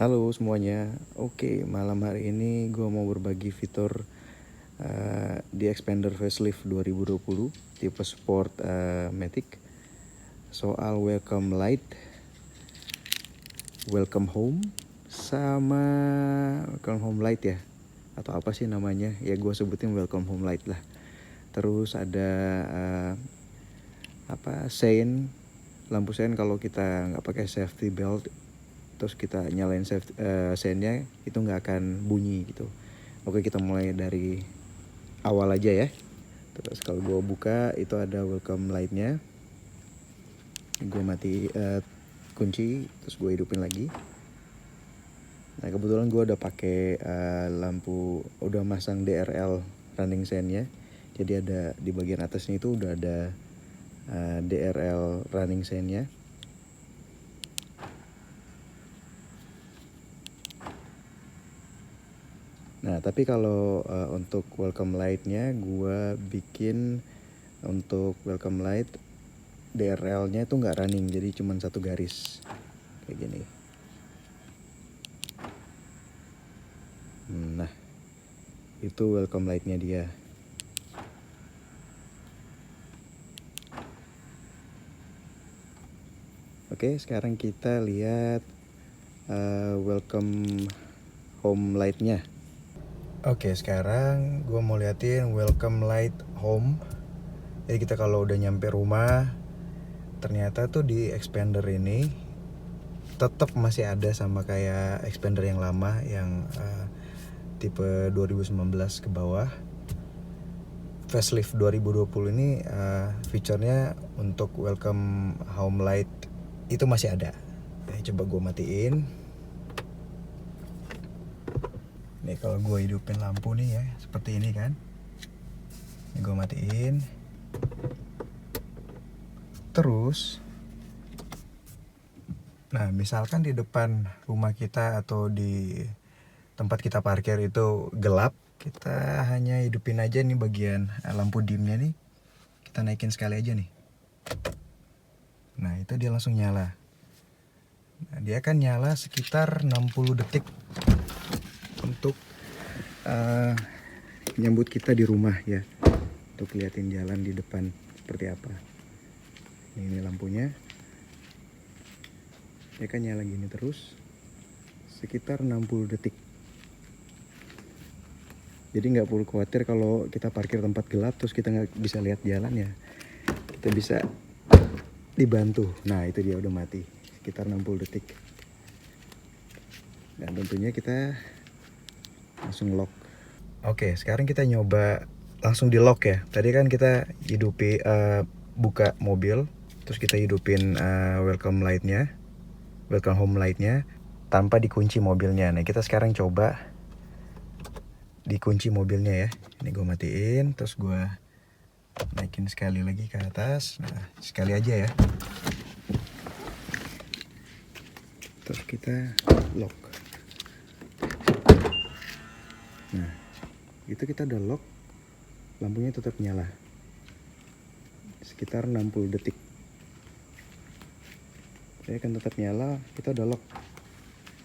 Halo semuanya. Oke, malam hari ini gue mau berbagi fitur di Expander Facelift 2020 tipe Sport Matic soal Welcome Light, Welcome Home, sama Welcome Home Light ya, atau apa sih namanya? Ya gue sebutin Welcome Home Light lah. Terus ada lampu sein kalau kita nggak pakai safety belt, terus kita nyalain seinnya itu nggak akan bunyi gitu. Oke, kita mulai dari awal aja ya. Terus kalau gue buka itu ada welcome lightnya, gue mati kunci, terus gue hidupin lagi. Nah kebetulan gue udah pakai lampu, udah masang DRL running sign-nya. Jadi ada di bagian atasnya itu udah ada DRL running sign-nya. Nah tapi kalau untuk welcome light-nya gue bikin untuk welcome light DRL-nya itu nggak running, jadi cuma satu garis kayak gini. Nah itu welcome light-nya dia. Oke, sekarang kita lihat welcome home light-nya. Oke, sekarang gue mau liatin welcome light home. Jadi kita kalau udah nyampe rumah, ternyata tuh di expander ini tetap masih ada sama kayak expander yang lama yang tipe 2019 ke bawah. Facelift 2020 ini fiturnya untuk welcome home light itu masih ada. Nah, coba gue matiin. Nih kalau gue hidupin lampu nih ya, seperti ini kan. Ini gue matiin. Terus, nah misalkan di depan rumah kita atau di tempat kita parkir itu gelap, kita hanya hidupin aja nih bagian lampu dimnya nih. Kita naikin sekali aja nih. Nah itu dia langsung nyala. Nah, dia akan nyala sekitar 60 detik untuk nyambut kita di rumah ya, untuk liatin jalan di depan seperti apa. Ini lampunya, dia kan nyala gini terus sekitar 60 detik. Jadi nggak perlu khawatir kalau kita parkir tempat gelap terus kita nggak bisa lihat jalan ya, kita bisa dibantu. Nah itu dia udah mati sekitar 60 detik. Dan tentunya kita langsung lock. Oke, sekarang kita nyoba langsung di lock ya. Tadi kan kita buka mobil, terus kita hidupin welcome lightnya, welcome home lightnya tanpa dikunci mobilnya. Nah kita sekarang coba dikunci mobilnya ya. Ini gue matiin, terus gue naikin sekali lagi ke atas. Nah sekali aja ya. Terus kita lock. Nah itu kita udah lock, lampunya tetap nyala sekitar 60 detik. Saya akan tetap nyala, kita udah lock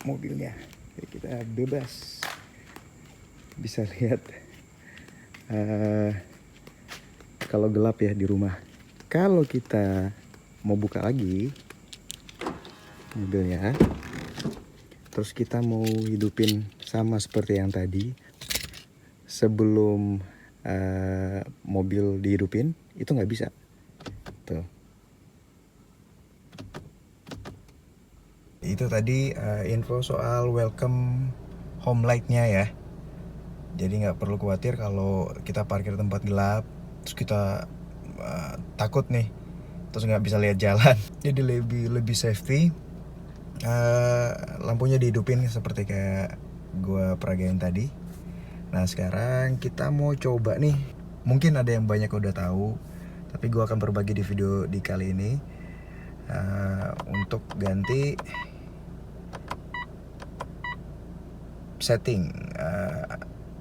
mobilnya. Jadi kita bebas bisa lihat kalau gelap ya di rumah. Kalau kita mau buka lagi mobilnya, terus kita mau hidupin sama seperti yang tadi, sebelum mobil dihidupin itu nggak bisa tuh. Itu tadi info soal welcome home light-nya ya. Jadi nggak perlu khawatir kalau kita parkir tempat gelap terus kita takut nih terus nggak bisa lihat jalan. Jadi lebih safety. Lampunya dihidupin seperti kayak gue peragain tadi. Nah sekarang kita mau coba nih. Mungkin ada yang banyak udah tahu, tapi gue akan berbagi di video di kali ini untuk ganti setting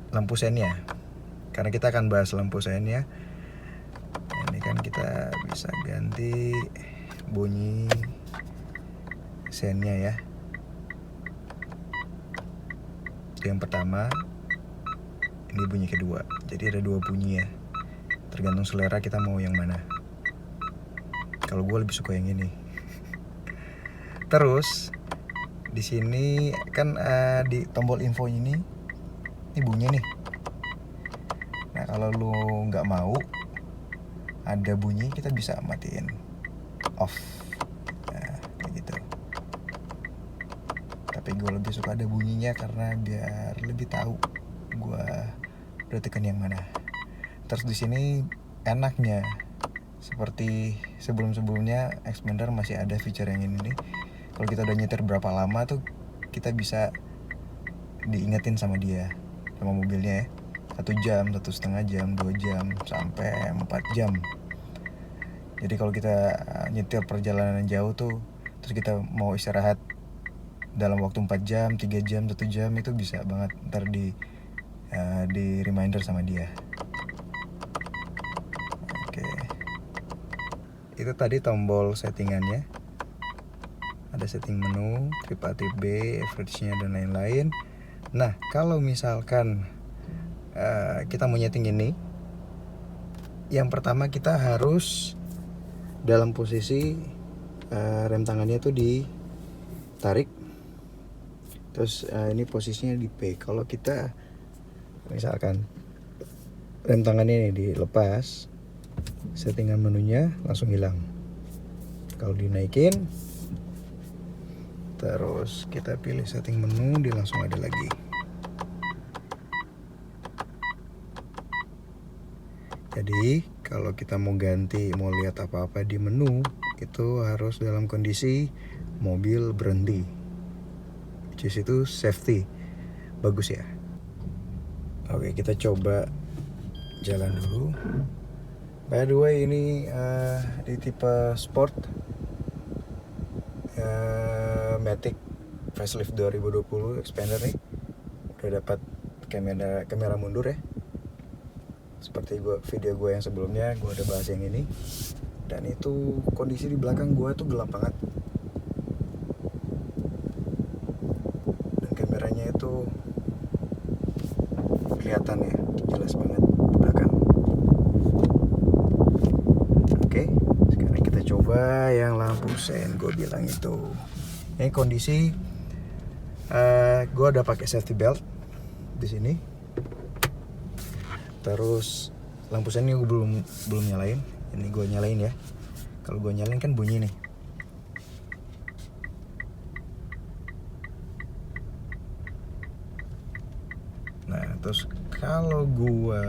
lampu seinnya. Karena kita akan bahas lampu seinnya. Ini kan kita bisa ganti bunyi seinnya ya. Itu yang pertama. Ini bunyi kedua. Jadi ada 2 bunyi ya. Tergantung selera kita mau yang mana. Kalau gue lebih suka yang ini. Terus di sini kan di tombol info ini bunyi nih. Nah kalau lu nggak mau ada bunyi, kita bisa matiin off. Nah kayak gitu. Tapi gue lebih suka ada bunyinya karena biar lebih tahu gue udah tekan yang mana. Terus di sini enaknya seperti sebelum-sebelumnya Xpander masih ada feature yang ini nih. Kalau kita udah nyetir berapa lama tuh kita bisa diingetin sama dia, sama mobilnya ya. 1 jam, 1,5 jam, 2 jam, sampai 4 jam. Jadi kalau kita nyetir perjalanan jauh tuh, terus kita mau istirahat dalam waktu 4 jam, 3 jam, 1 jam, itu bisa banget ntar di reminder sama dia. Oke. Itu tadi tombol settingannya. Ada setting menu, trip A, trip B, average-nya dan lain-lain. Nah, kalau misalkan kita mau nyeting ini, yang pertama kita harus dalam posisi rem tangannya itu ditarik. Terus ini posisinya di P. Kalau kita misalkan rem tangannya ini dilepas, settingan menunya langsung hilang. Kalau dinaikin, terus kita pilih setting menu, dia langsung ada lagi. Jadi kalau kita mau ganti, mau lihat apa-apa di menu, itu harus dalam kondisi mobil berhenti. Which itu safety. Bagus ya. Oke, kita coba jalan dulu. By the way, ini di tipe sport, Matic facelift 2020 Xpander nih. Udah dapat kamera mundur ya. Seperti video gue yang sebelumnya, gue ada bahas yang ini. Dan itu kondisi di belakang gue tuh gelap banget. Dan kameranya itu kelihatan ya, jelas banget di belakang. Oke, sekarang kita coba yang lampu sen gue bilang itu. Ini kondisi gue udah pakai safety belt di sini. Terus lampu sen ini gue belum nyalain. Ini gue nyalain ya. Kalau gue nyalain kan bunyi nih. Nah, terus kalau gue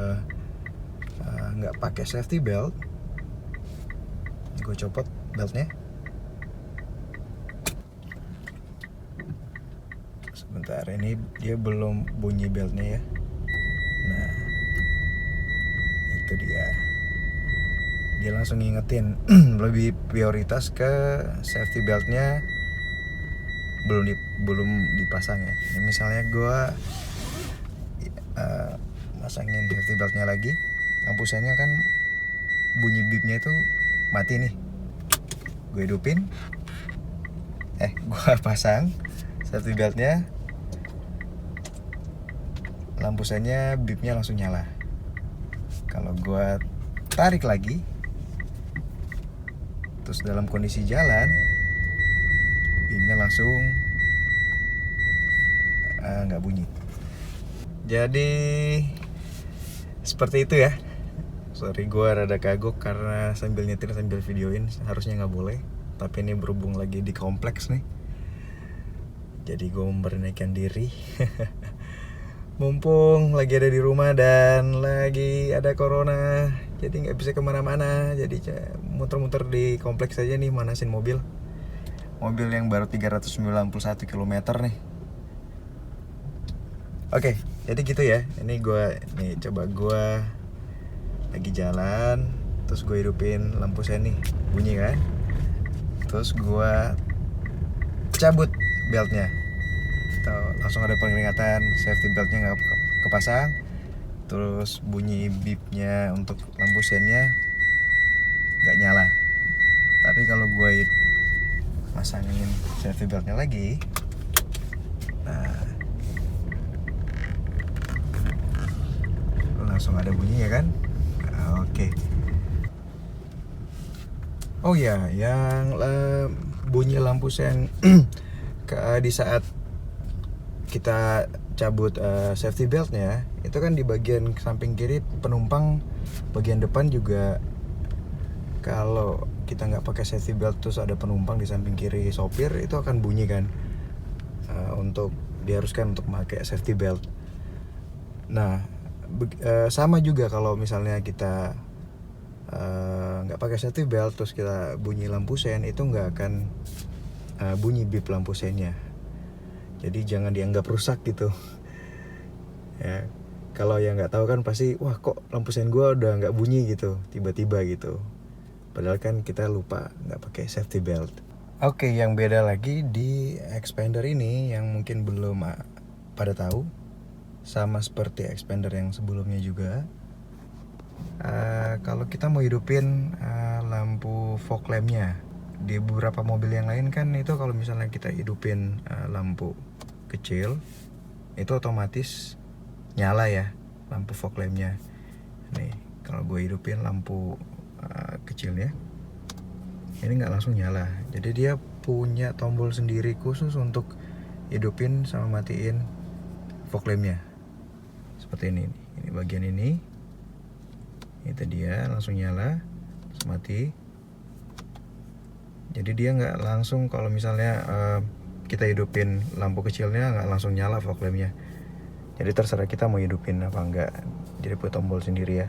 nggak pakai safety belt, gue copot beltnya. Sebentar, ini dia belum bunyi beltnya ya. Nah, itu dia langsung ngingetin. Lebih prioritas ke safety beltnya belum dipasang ya. Ini misalnya gue masangin safety beltnya lagi, lampu sennya kan bunyi bipnya itu mati nih. Gue hidupin, gue pasang safety beltnya, lampu sennya bipnya langsung nyala. Kalau gue tarik lagi, terus dalam kondisi jalan, bipnya langsung nggak bunyi. Jadi seperti itu ya. Sorry, gue rada kagok karena sambil nyetir sambil videoin, harusnya nggak boleh. Tapi ini berhubung lagi di kompleks nih, jadi gue memberanikan diri. Mumpung lagi ada di rumah dan lagi ada corona, jadi nggak bisa kemana-mana. Jadi muter-muter di kompleks aja nih, manasin mobil yang baru 391 km nih. Oke, jadi gitu ya. Ini coba gue lagi jalan, terus gue hidupin lampu sen nih, bunyi kan. Terus gue cabut beltnya, langsung ada peringatan safety beltnya nggak kepasang. Terus bunyi bipnya untuk lampu sennya nggak nyala. Tapi kalau gue masangin safety beltnya lagi, nah langsung ada bunyinya kan. Oke. Oh ya, yang bunyi lampu sen di saat kita cabut safety beltnya, itu kan di bagian samping kiri penumpang, bagian depan juga kalau kita nggak pakai safety belt terus ada penumpang di samping kiri sopir, itu akan bunyi kan. Untuk diharuskan untuk pakai safety belt. Nah, sama juga kalau misalnya kita nggak pakai safety belt terus kita bunyi lampu sen, itu nggak akan bunyi bip lampu sennya. Jadi jangan dianggap rusak gitu. Ya, kalau yang nggak tahu kan pasti, wah kok lampu sen gue udah nggak bunyi gitu tiba-tiba gitu. Padahal kan kita lupa nggak pakai safety belt. Oke, yang beda lagi di expander ini yang mungkin belum pada tahu, sama seperti expander yang sebelumnya juga. Kalau kita mau hidupin lampu fog lampnya, di beberapa mobil yang lain kan itu kalau misalnya kita hidupin lampu kecil, itu otomatis nyala ya lampu fog lampnya. Nih, kalau gue hidupin lampu kecilnya, ini nggak langsung nyala. Jadi dia punya tombol sendiri khusus untuk hidupin sama matiin fog lampnya. Seperti ini. Ini bagian ini. Itu dia langsung nyala, terus mati. Jadi dia nggak langsung, kalau misalnya kita hidupin lampu kecilnya nggak langsung nyala fog lampnya. Jadi terserah kita mau hidupin apa enggak. Jadi punya tombol sendiri ya.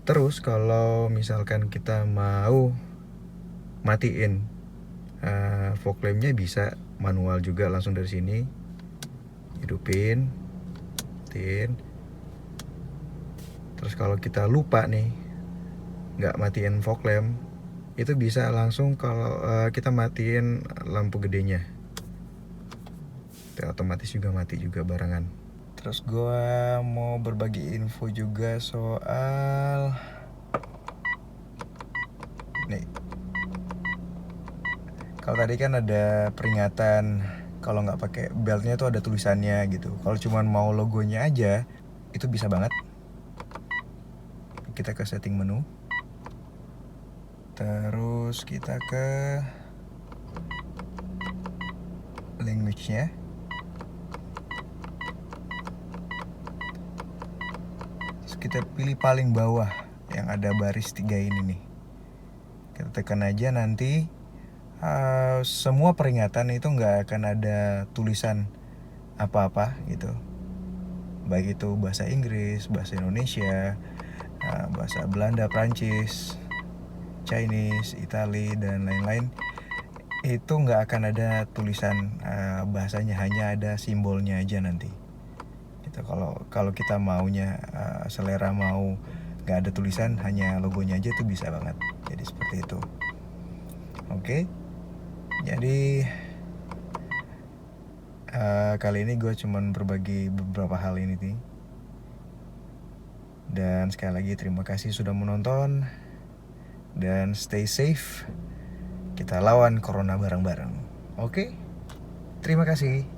Terus kalau misalkan kita mau matiin fog lampnya, bisa manual juga langsung dari sini hidupin, matiin. Terus kalau kita lupa nih nggak matiin fog lamp, itu bisa langsung kalau kita matiin lampu gedenya, itu otomatis juga mati juga barengan. Terus gua mau berbagi info juga soal nih. Kalau tadi kan ada peringatan kalau nggak pakai beltnya tuh ada tulisannya gitu. Kalau cuma mau logonya aja, itu bisa banget. Kita ke setting menu, terus kita ke language-nya. Terus kita pilih paling bawah yang ada baris 3 ini nih. Kita tekan aja, nanti semua peringatan itu nggak akan ada tulisan apa-apa gitu. Baik itu bahasa Inggris, bahasa Indonesia, bahasa Belanda, Prancis, Chinese, Itali, dan lain-lain. Itu nggak akan ada tulisan bahasanya, hanya ada simbolnya aja nanti. Gitu. Kalau kita maunya selera mau nggak ada tulisan, hanya logonya aja, tuh bisa banget. Jadi seperti itu. Oke. Jadi kali ini gue cuman berbagi beberapa hal ini nih. Dan sekali lagi terima kasih sudah menonton. Dan stay safe. Kita lawan corona bareng-bareng. Oke? Terima kasih.